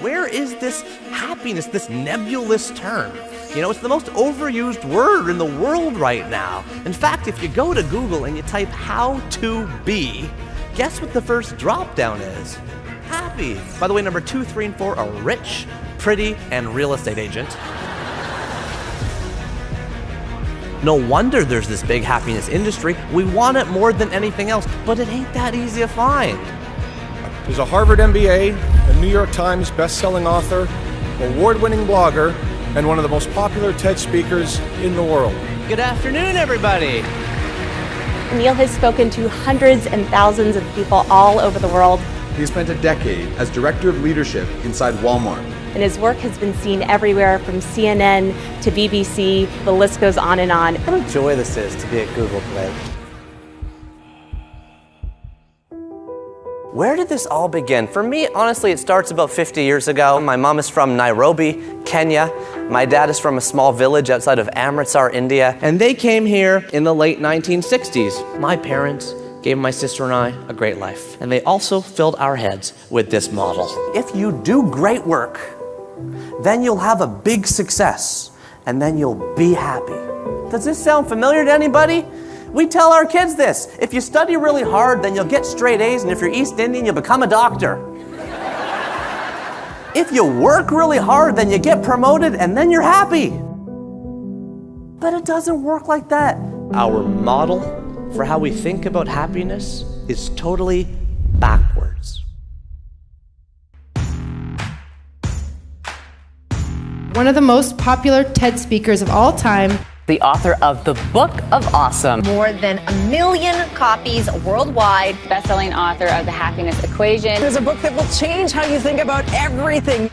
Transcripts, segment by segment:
where is this happiness, this nebulous term? You know, it's the most overused word in the world right now. In fact, if you go to Google and you type how to be, guess what the first drop-down is? Happy. By the way, number 2, 3, and 4 are rich, pretty, and real estate agent. No wonder there's this big happiness industry. We want it more than anything else, but it ain't that easy to find. He's a Harvard MBA, a New York Times best-selling author, award-winning blogger, and one of the most popular TED speakers in the world. Good afternoon, everybody. Neil has spoken to hundreds and thousands of people all over the world. He spent a decade as Director of Leadership inside Walmart. And his work has been seen everywhere from CNN to BBC. The list goes on and on. What a joy this is to be at Google today. Where did this all begin? For me, honestly, it starts about 50 years ago. My mom is from Nairobi, Kenya. My dad is from a small village outside of Amritsar, India. And they came here in the late 1960s. My parents gave my sister and I a great life. And they also filled our heads with this model. If you do great work, then you'll have a big success, and then you'll be happy. Does this sound familiar to anybody? We tell our kids this. If you study really hard, then you'll get straight A's, and if you're East Indian, you'll become a doctor. If you work really hard, then you get promoted, and then you're happy. But it doesn't work like that. Our model for how we think about happiness is totally backwards. One of the most popular TED speakers of all time, the author of The Book of Awesome. More than 1 million copies worldwide. Best-selling author of The Happiness Equation. There's a book that will change how you think about everything.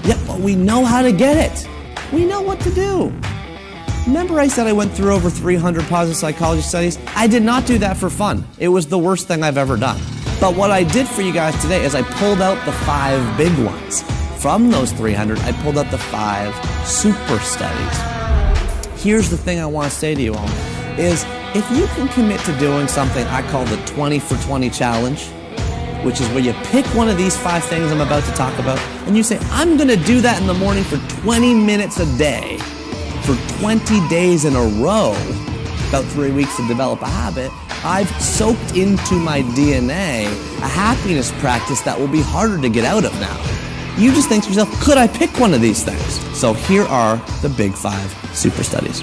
Yeah, but we know how to get it. We know what to do. Remember I said I went through over 300 positive psychology studies? I did not do that for fun. It was the worst thing I've ever done. But what I did for you guys today is I pulled out the 5 big ones. From those 300, I pulled out the 5 super studies. Here's the thing I want to say to you all, is if you can commit to doing something I call the 20 for 20 challenge, which is where you pick one of these 5 things I'm about to talk about, and you say, I'm going to do that in the morning for 20 minutes a day, for 20 days in a row, about 3 weeks to develop a habit, I've soaked into my DNA a happiness practice that will be harder to get out of now. You just think to yourself, could I pick one of these things? So here are the big 5 super studies.